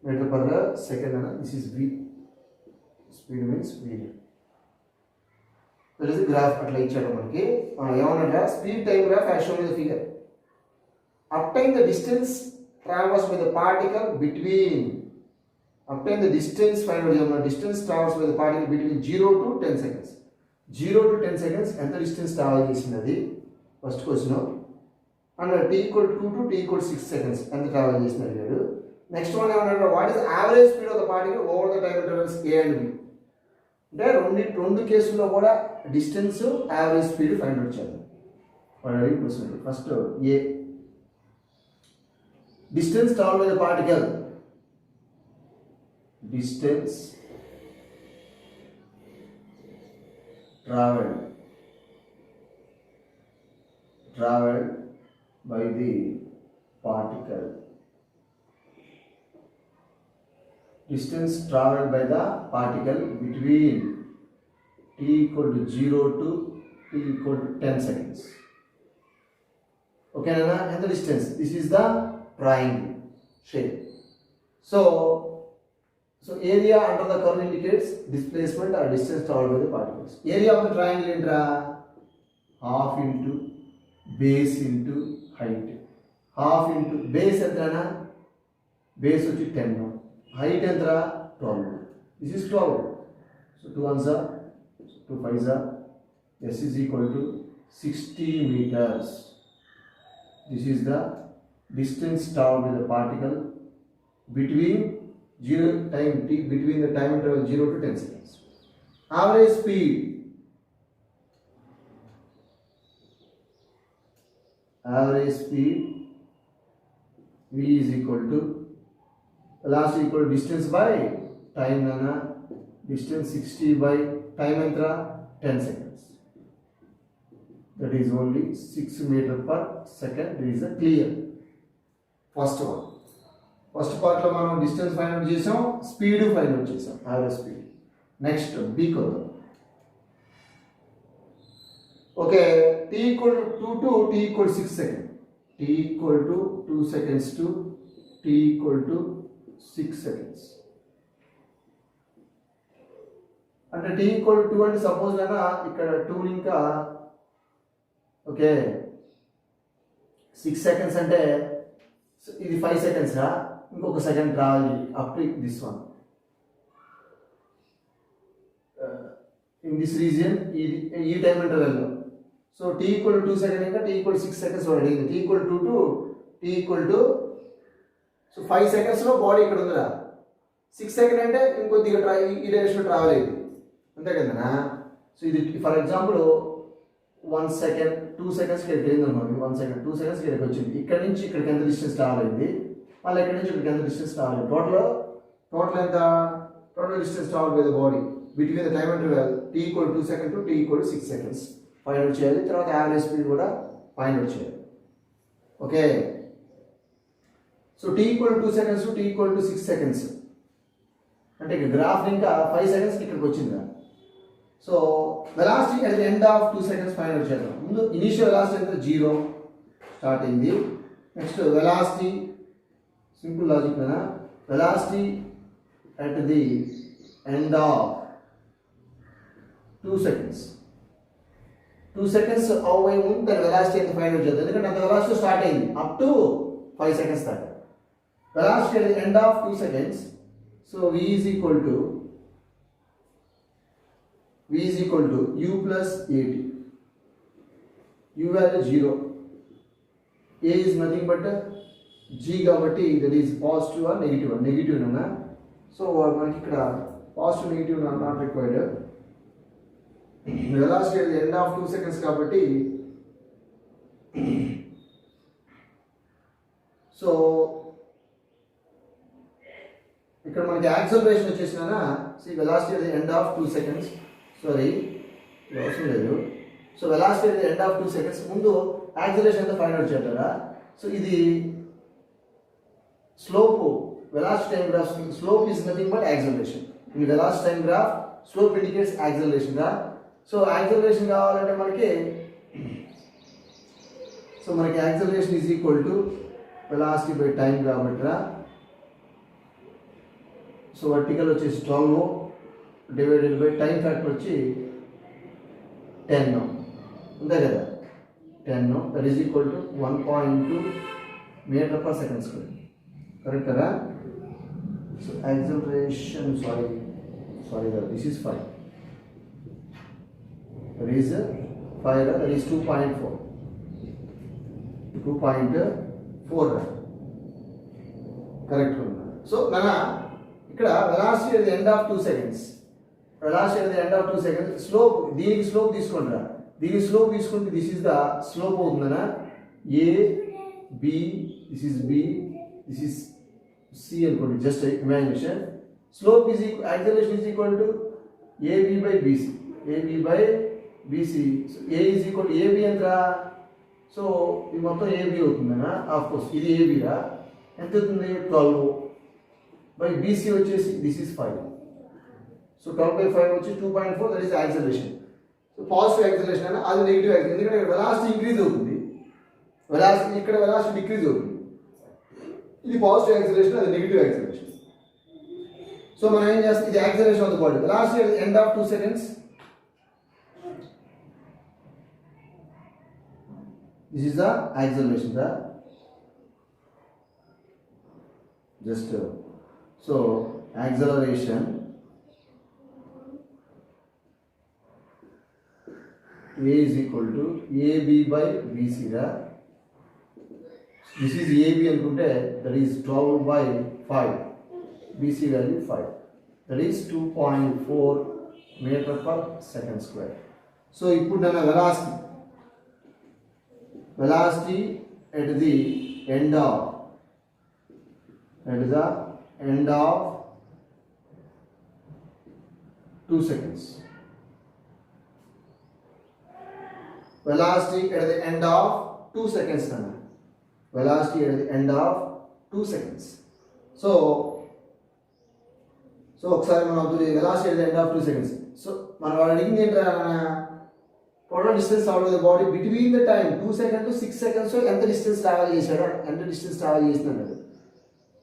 Speaker 1: Meter per second. This is v. Speed means v. That is the graph atla ichchadu manaki. Emananta speed time graph as shown in the figure. Obtain the distance traversed by the particle between. Obtain the distance, find out the distance traversed by the particle between 0 to 10 seconds. 0 to 10 seconds ఎంత distance travel చేసినది first question. And t equal to 2 to t equal to 6 seconds ఎంత travel చేసినది అడిగాడు. Next one ఏమన్నాడు, what is average speed of the particle over the time intervals A and B. అంటే రెండు కేసుల్లో కూడా distance average speed find out చేద్దాం. వాడు అడిగిన question first a distance travel by the particle, distance traveled by the particle. Distance traveled by the particle between t equal to 0 to t equal to 10 seconds. Okay, Nana? And the distance. This is the triangle shape. So area under the curve indicates displacement or distance traveled by the particles. Area of the triangle entra half into base into height. Half into base entrana, base వచ్చి 10, height entra 12. This is 12. So 2 ones are, 2 5s are, s is equal to 60 meters. This is the distance traveled with the particle between 0 time t between the time interval 0 to 10 seconds. Average speed v is equal to velocity equal to distance by time nana distance 60 by time entra 10 seconds, that is only 6 meter per second. This is a clear first one. First పార్ట్లో మనం distance find out చేసాం, speed find out చేసాం, average speed. Next B కొద్దాం. Okay, t equal to 2 to t equal 6 second, t equal to 2 seconds to t equal to 6 seconds. అంటే t equal to 2 అంటే suppose అయినా ఇక్కడ 2 ఇంకా okay 6 seconds అంటే ఇది 5 సెకండ్స్ రా, ఇంకొక second travel up to this one in this region ఈ టైం ఇంటర్వెల్లో. So t equal to 2 second ఇంకా t ఈక్వల్ 6 సెకండ్స్ అడిగింది. t equal to 2 to t equal to so 5 సెకండ్స్లో బాడీ ఇక్కడ ఉందిరా, 6 సెకండ్ అంటే ఇంకొద్దిగా ఈ డైరెక్షన్లో ట్రావెల్ అయింది అంతే కదనా. సో ఇది ఫర్ ఎగ్జాంపుల్ 1 సెకండ్ 2 సెకండ్స్కి ఇక్కడికి వెళ్ళింది అనుకోండి, 1 సెకండ్ 2 సెకండ్స్కి ఇక్కడికి వచ్చింది. ఇక్కడ నుంచి ఇక్కడికి ఎంత డిస్టెన్స్ ట్రావెల్ అయింది, మళ్ళీ ఇక్కడ నుంచి ఇక్కడికి ఎంత డిస్టెన్స్ ట్రావెల్ అయింది, టోటల్ ఎంత, total distance travel by the body between the time interval t equal 2 second to t equal 6 seconds find out చేయాలి. తర్వాత యావరేజ్ స్పీడ్ కూడా ఫైండ్ అవుట్ చేయాలి. Okay, so t equal 2 seconds to t equal 6 seconds అంటే ఇక్కడ graph ఇంకా 5 సెకండ్స్కి ఇక్కడికి వచ్చిందా. So velocity at the end of 2 seconds find out చేద్దాం. ముందు ఇనిషియల్ వెలాసిటీ ఎంత 0 స్టార్ట్ అయింది. నెక్స్ట్ వెలాసిటీ సింపుల్ లాజిక్ మీద velocity at the end of 2 seconds. 2 seconds అవై ముందు దాని వెలాసిటీ ఎంత ఫైండ్ అవుట్ చేద్దాం, ఎందుకంటే అంత వెలాసిటీ స్టార్ట్ అయింది అప్ టు 5 సెకండ్స్ దాకా. Velocity at the end of 2 seconds, so v is equal to u plus at. u value 0, a is nothing but g కాబట్టి that is positive or negative, negative అన్నా. సో మనకి ఇక్కడ positive negative not required. Velocity at the end of 2 seconds కాబట్టి so ఇక్కడ మనకి acceleration వచ్చేసినా velocity at the end of 2 seconds, sorry ఇది అవసరం లేదు. So velocity at the end of 2 seconds ముందు యాక్సలరేషన్ ఎంత ఫైండ్ అవుట్ చేస్తారా. సో ఇది slope, velocity time graph slope is nothing but acceleration. ఇది velocity time graph, slope indicates acceleration గా. So acceleration కావాలంటే మనకి acceleration is equal to velocity by time కాబట్టి so vertical వచ్చేసి 12 డివైడెడ్ బై టైం ఫ్యాక్టర్ వచ్చి 10 అంతే కదా, 10 that is equal to 1.2 meter per second square, correct కదా. సో యాక్సలరేషన్ సారీ కదా, this is 5, that is 5, that is 2.4 correct ఉన్నా. So నానా ఇక్కడ velocity at the end of 2 seconds, velocity at the end of 2 seconds slope, దీనికి slope తీసుకుంటారా, దీనికి slope తీసుకుంటే this is the slope అవుతుందనా. A B, this is B, this is C అనుకోండి, just imagination. Slope is acceleration is equal to AB by BC, AB by BC. A is equal to AB ఎంతరా, so ఇది మొత్తం AB అవుతుందనా. Of course ఇది ఏబిరా, ఎంత అవుతుంది 12 by BC వచ్చేసి this is 5. So 12/5 వచ్చి 2.4, that is acceleration. So positive acceleration అయినా అది నెగిటివ్ యాక్సలరేషన్, ఎందుకంటే ఇక్కడ వెలాసిటీ ఇంక్రీజ్ అవుతుంది, వెలాసిటీ ఇక్కడ వెలాసిటీ డిక్రీజ్ అవుతుంది. ఇది పాజిటివ్ యాక్సలరేషన్, అది నెగిటివ్ యాక్సలరేషన్. సో మనం ఏం చేస్తాం, ఇది acceleration of the body, velocity at the end of 2 seconds, this is the acceleration, so acceleration A is equal to AB by BC. This is AB and that is 12 by 5. BC value 5. That is 2.4 meter per second square. So you put down a velocity at the end of 2 seconds. Velocity at the end of 2 seconds. Velocity at the end of 2 seconds. So ఒకసారి మనం velocity at the end of 2 seconds. So మనం అడిగింది ఏంటంటే total distance travel with the body between the time 2 seconds to 6 seconds లో ఎంత distance travel చేశాడో ఎంత distance travel చేస్తున్నాడు.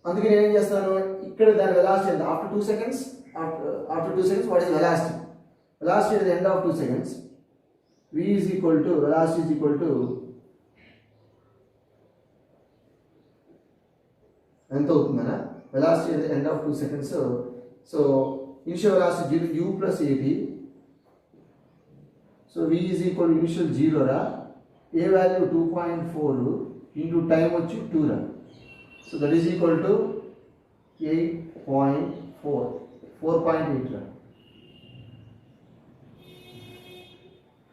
Speaker 1: అందుకే నేను ఏం చేస్తాను ఇక్కడ దాని velocity ఎంత after 2 seconds after 2 seconds what is velocity? Velocity at the end of 2 seconds v is equal to velocity is equal to ఎంత అవుతుందనా velocity at the end of 2 seconds. So initial velocity u plus at. So v is equal to initial 0 ra, a value 2.4 into time వచ్చి 2 ra. So that is equal to 8.4 4.8 ra.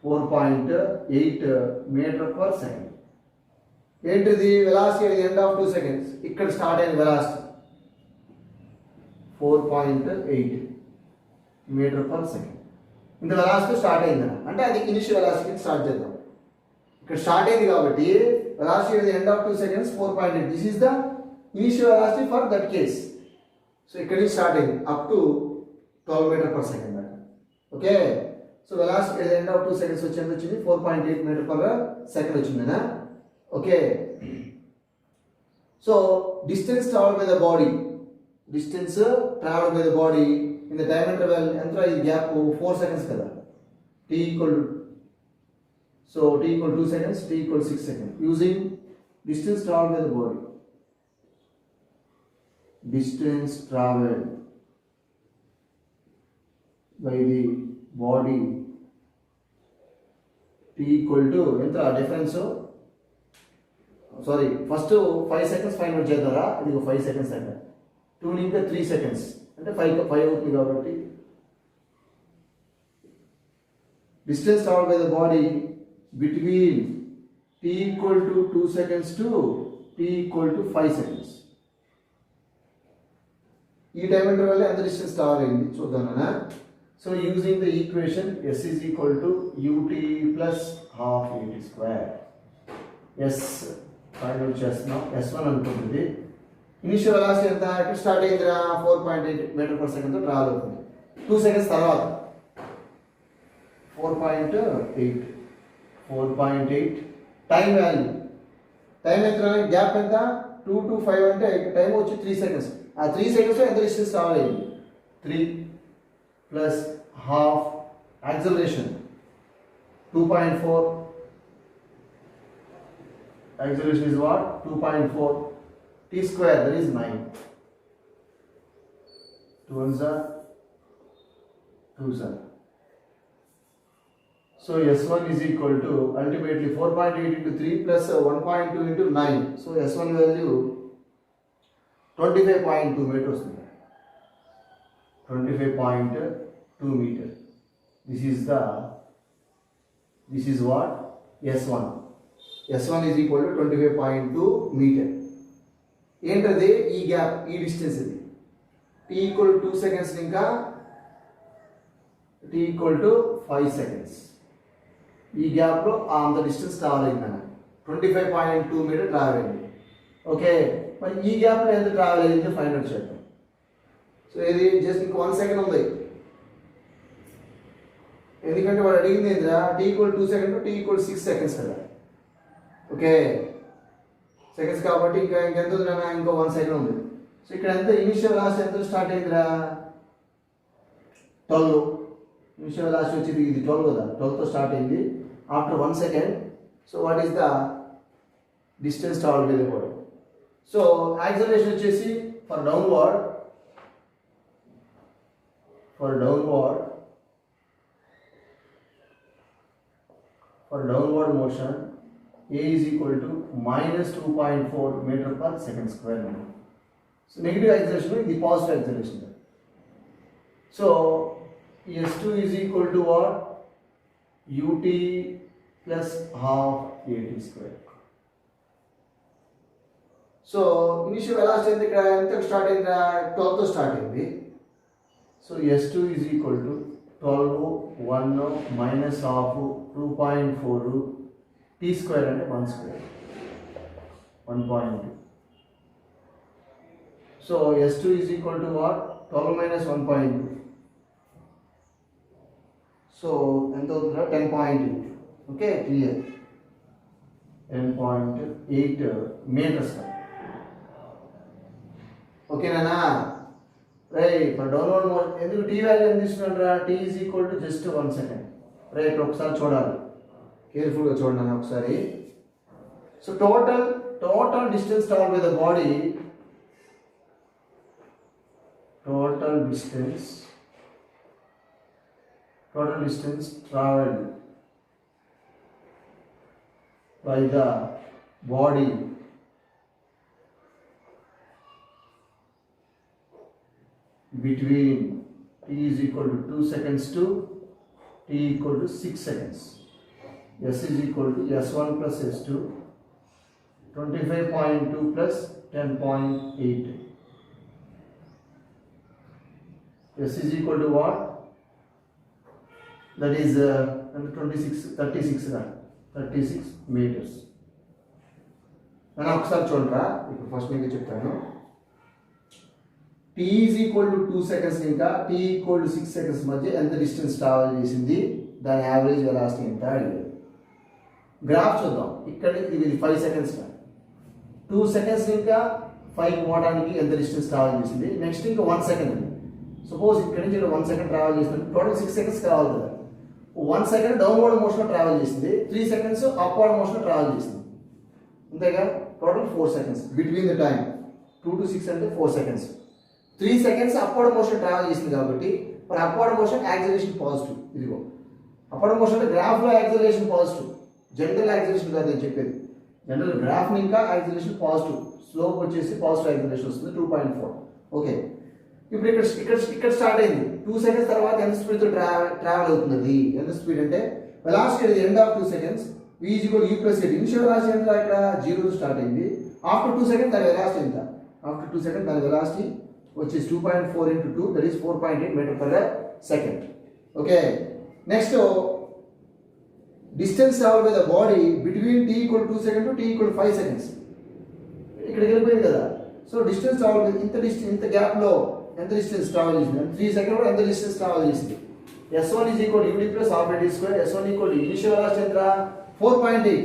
Speaker 1: 4.8 meter per second. ఏంటిది velocity at the end of 2 seconds. ఇక్కడ start అయిన velocity 4.8 meter per second. ఇంత velocity start అయిందన్న అంటే అది initial velocity start చేద్దాం. ఇక్కడ స్టార్ట్ అయింది కాబట్టి velocity at the end of 2 seconds 4.8. This is the initial velocity for that case. So ఇక్కడ నుంచి స్టార్ట్ అయింది up to 12 meter per second. Okay so velocity at the end of 2 seconds వచ్చింది 4.8 meter per second వచ్చిందనా. Okay so distance traveled by the body in the time interval ఎంత ఈ gap 4 seconds కదా. t equal 2 seconds, t equal 6 seconds using distance traveled by the body. Distance traveled by the body t equal to ఎంత difference sorry first 5 seconds find out చేద్దారా. ఇది 5 seconds అంటే 2 ఇంకా 3 seconds అంటే 5 అవుతుంది కాబట్టి distance traveled by the body between t equal to 2 seconds to t equal to 5 seconds. ఈ time interval ఎంత డిస్టెన్స్ ట్రావెల్ అయింది చూద్దామన్నా. So using the equation s is equal to ut plus half at square. s find out చేస్తున్నాం. s1 అనుకుంటుంది. Initial velocity ఎంత ఇక్కడ start అయిందిరా 4.8 metre per second తో ట్రావెల్ అవుతుంది 2 సెకండ్స్ తర్వాత 4.8 టైం వాల్యూ టైం ఎంత గ్యాప్ ఎంత 2 to 5 అంటే టైం వచ్చి 3 సెకండ్స్. ఆ 3 సెకండ్స్ లో ఎంత డిస్టెన్స్ ట్రావెల్ అయింది 3 plus half acceleration 2.4 acceleration is what 2.4 t square that is 9 2 ones are 2s are. So s1 is equal to ultimately 4.8 into 3 plus 1.2 into 9. So s1 value 25.2 meters. 25.2 meter. This is what s1 is equal to 25.2 meter. ఏంటది ఈ gap ఈ distance ఇది t equal 2 seconds ఇంకా t equal to 5 seconds ఈ gap లో అంత distance travel అయిందన్న 25.2 metre travel అయింది. ఓకే మరి ఈ గ్యాప్ లో ఎంత ట్రావెల్ అయింది ఫైండ్ అవుట్ చేద్దాం. సో ఇది జస్ట్ ఇంకో 1 సెకండ్ ఉంది ఎందుకంటే వాడు అడిగింది ఏంద్రా t equal 2 second to t equal 6 seconds కదా. ఓకే సెకండ్స్ కాబట్టి ఇంకా ఇంకెంత ఉందిరా ఇంకో 1 సెకండ్ ఉంది. సో ఇక్కడ ఎంత ఇనిషియల్ వెలాసిటీ ఎంత స్టార్ట్ అయిందిరా 12 ఇనిషియల్ వెలాసిటీ వచ్చేది ఇది 12 కదా 12 తో స్టార్ట్ అయింది after 1 second. So what is the distance travel by the body. So acceleration వచ్చేసి for downward motion A is equal to minus 2.4 meter per second square meter. So negative acceleration is the positive acceleration. So S2 is equal to what? Ut plus half at square. So initial velocity ఎంత start అయిందా 12 తో start అయింది. So S2 is equal to 12 1 minus half 2.4 t square అంటే 1 square 1.2. So S2 is equal to what? 12 minus 1.2. So ఎంత అవుతుందా 10.8. Okay clear 10.8 meters. ఓకేనా right for download mode ఎందుకు T value ఎంత తీసుకున్నారా T is equal to just 1 second right ఒకసారి చూడాలి కేర్ఫుల్గా చూడండి ఒకసారి so total distance travel by the body total distance traveled by the body between t is equal to 2 seconds to t equal to 6 seconds. S is equal to S1 plus S2 25.2 plus 10.8. S is equal to what? That is 36 meters. నేను ఒకసారి చూడరా ఇప్పుడు first మీకు చెప్తాను t is equal to 2 seconds ఇంకా t equal to 6 seconds మధ్య ఎంత distance travel చేసింది దాని యావరేజ్ వెలాసిటీ ఎంత అడిగారు గ్రాఫ్ చూద్దాం ఇక్కడ ఇది 5 seconds 2 seconds ఇంకా 5 పోవడానికి ఎంత డిస్టెన్స్ ట్రావెల్ చేసింది నెక్స్ట్ ఇంకా 1 second సపోజ్ ఇక్కడ నుంచి 1 second ట్రావెల్ చేస్తుంది టోటల్ 6 seconds కావాలి కదా 1 second డౌన్వర్డ్ మోషన్ ట్రావెల్ చేసింది 3 seconds అప్వర్డ్ మోషన్ ట్రావెల్ చేసింది అంతేగా total 4 seconds between the time 2 to 6 అంటే 4 seconds 3 seconds upward motion travel చేసింది కాబట్టి మరి అప్వర్డ్ మోషన్ యాక్సిలరేషన్ పాజిటివ్ ఇదిగో అప్వర్డ్ మోషన్ అంటే గ్రాఫ్ లో యాక్సిలరేషన్ పాజిటివ్ జనరల్ యాక్సిలరేషన్ కాదు నేను చెప్పేది జనరల్ గ్రాఫ్ ఇంకా యాక్సిలరేషన్ పాజిటివ్ స్లోప్ వచ్చేసి పాజిటివ్ యాక్సిలరేషన్ వస్తుంది 2.4 ఓకే ఇప్పుడు ఇక్కడ స్టార్ట్ అయింది 2 seconds తర్వాత ఎంత స్పీడ్ తో ట్రావెల్ అవుతుంది ఎంత స్పీడ్ అంటే velocity at the end of 2 seconds v is equal to u plus at initial velocity ఎంత ఇక్కడ 0 తో స్టార్ట్ అయింది ఆఫ్టర్ 2 seconds దాని వెలాసిటీ ఎంత ఆఫ్టర్ 2 seconds దాని velocity which is 2.4 into 2 that is 4.8 meter per second. Okay, next distance traveled by the body between t equal to 2 seconds to t equal to 5 seconds ఇక్కడికి వెళ్ళిపోయింది కదా so distance travel ఇంత gap లో ఎంత distance travel చేసింది 3 second లో ఎంత distance travel చేసింది s1 is equal to ud plus half at square s1 equal to initial velocity ఎంత 4.8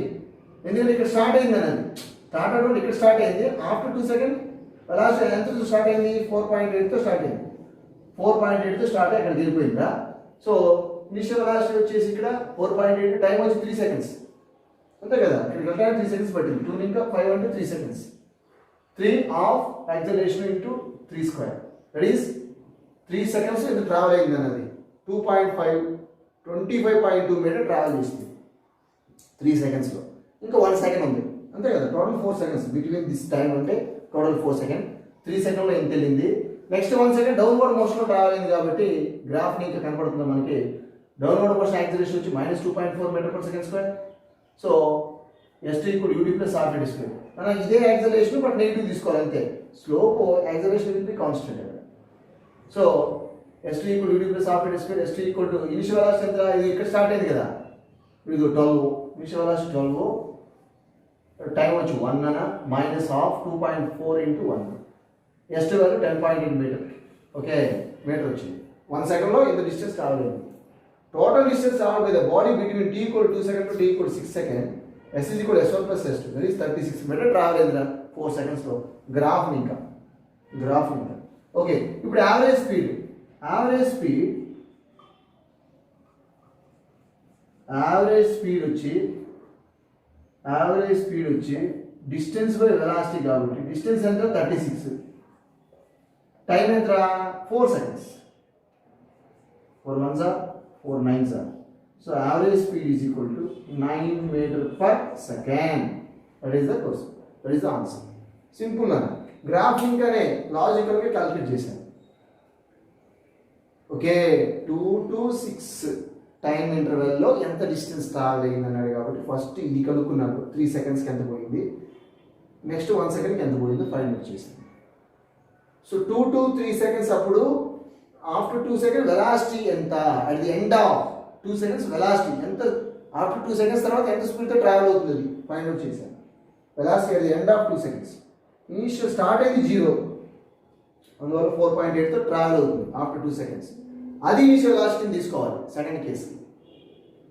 Speaker 1: ఎందుకంటే ఇక్కడ స్టార్ట్ అయింది అన్నది స్టార్ట్ అవ్వడం ఇక్కడ స్టార్ట్ అయింది ఆఫ్టర్ 2 seconds వెలాసిటీ ఎంతతో స్టార్ట్ అయింది 4.8 తో స్టార్ట్ అయింది 4.8 తో స్టార్ట్ అయ్యి అక్కడికి వెళ్ళిపోయిందా సో ఇనిషియల్ వెలాసిటీ వచ్చేసి ఇక్కడ 4.8 టైం వచ్చి 3 seconds అంతే కదా ఇక్కడికి వెళ్ళడానికి 3 seconds పట్టింది 2 ఇంకా 5 అంటే 3 seconds 3 of acceleration into 3 square that is 3 seconds ఇది ట్రావెల్ అయింది అన్నది 25.2 మీటర్ ట్రావెల్ చేసింది 3 seconds లో ఇంకా 1 second ఉంది అంతే కదా total 4 seconds between this time అంటే టోటల్ 4 seconds 3 seconds లో ఎంత వెళ్ళింది నెక్స్ట్ 1 second డౌన్వర్డ్ మోషన్ లో ట్రావెల్ అయింది కాబట్టి గ్రాఫ్ ని ఇంకా కనపడుతుంది మనకి డౌన్వర్డ్ మోషన్ యాక్సిలరేషన్ వచ్చి -2.4 meter per second square so s2 equal ud plus half at square మనం ఇదే యాక్సిలరేషన్ బట్ నెగటివ్ తీసుకోవాలి అంతే slope acceleration will be constant so s2 equal ud plus half at square s2 equal to initial velocity ఎంత ఇది ఇక్కడ start అయింది కదా ఇది 12 ఇనిషియల్ వెలాసిటీ 12 టైం వచ్చి 1 అన్న minus half 2.4 into 1 s2 value 10.8 meter okay meter వచ్చింది 1 second లో ఇంత డిస్టెన్స్ ట్రావెల్ అయింది total distance travel by the body between t equal to 2 seconds to t equal to 6 seconds s is equal to s1 plus s2 that is 36 meter travel అయింది 4 seconds లో graph ఇంకా okay ఇప్పుడు average speed వచ్చి distance by velocity కాబట్టి distance ఎంత 36 time ఎంత 4 seconds 4 1s are 4 9s are So average speed is equal to 9 meter per second. That is the question. That is the answer. Simple na. Graphing kane logical ga calculate చేశాను. Okay 2 to 6 time ఇంటర్వెల్లో ఎంత distance travel అయింది అన్నాడు కాబట్టి first ఇది కనుక్కున్నాను 3 సెకండ్స్కి ఎంత పోయింది, next 1 సెకండ్కి ఎంత పోయిందో ఫైండ్ అవుట్ చేశాను. సో 2 to 3 సెకండ్స్ అప్పుడు ఆఫ్టర్ 2 సెకండ్స్ వెలాసిటీ ఎంత, at the end of 2 seconds velocity ఎంత, ఆఫ్టర్ 2 సెకండ్స్ తర్వాత ఎంత స్పీడ్తో ట్రావెల్ అవుతుంది ఫైండ్ అవుట్ చేశాను. Velocity at the end of 2 seconds. Initial start అయింది 0, అందువల్ల 4.8తో ట్రావెల్ అవుతుంది ఆఫ్టర్ 2 సెకండ్స్. అది ఇనిషియల్ వెలాసిటీని తీసుకోవాలి సెకండ్ కేసుకి.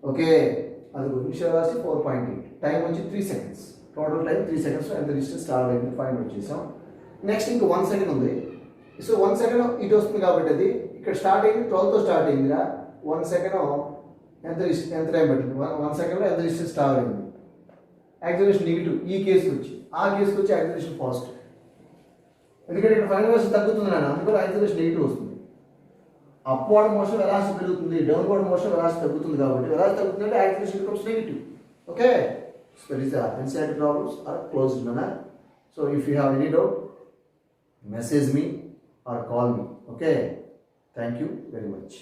Speaker 1: ఓకే, అది ఇనిషియల్ వెలాసిటీ 4.8, టైం వచ్చి 3 సెకండ్స్, టోటల్ టైం 3 సెకండ్స్ ఎంత డిస్టెన్స్ ట్రావెల్ అయింది ఫైండ్ అవుట్ చేసాం. నెక్స్ట్ ఇంకో 1 సెకండ్ ఉంది. సో 1 సెకండ్ ఇటు వస్తుంది కాబట్టి అది ఇక్కడ స్టార్ట్ అయింది 12తో స్టార్ట్ అయిందిరా. 1 సెకండ్ ఎంత టైం పట్టింది, 1 సెకండ్లో ఎంత డిస్టెన్స్ ట్రావెల్ అయింది. యాక్సిలరేషన్ నెగిటివ్ ఈ కేసుకి వచ్చి, ఆ కేసుకి వచ్చి యాక్సిలరేషన్ పాజిటివ్. ఎందుకంటే ఇక్కడ ఫైనల్ వెలాసిటీ తగ్గుతుంది నాన్న, అందుకని యాక్సిలరేషన్ నెగిటివ్ వస్తుంది. అప్వర్డ్ మోషన్ వెలాసిటీ పెరుగుతుంది, డౌన్వర్డ్ మోషన్ వెలాసిటీ తగ్గుతుంది కాబట్టి వెలాసిటీ తగ్గుతుందంటే acceleration becomes negative. Okay, so that is the NCERT problems are closed నాన్న. So if you have any doubt message me or call me. Okay, thank you very much.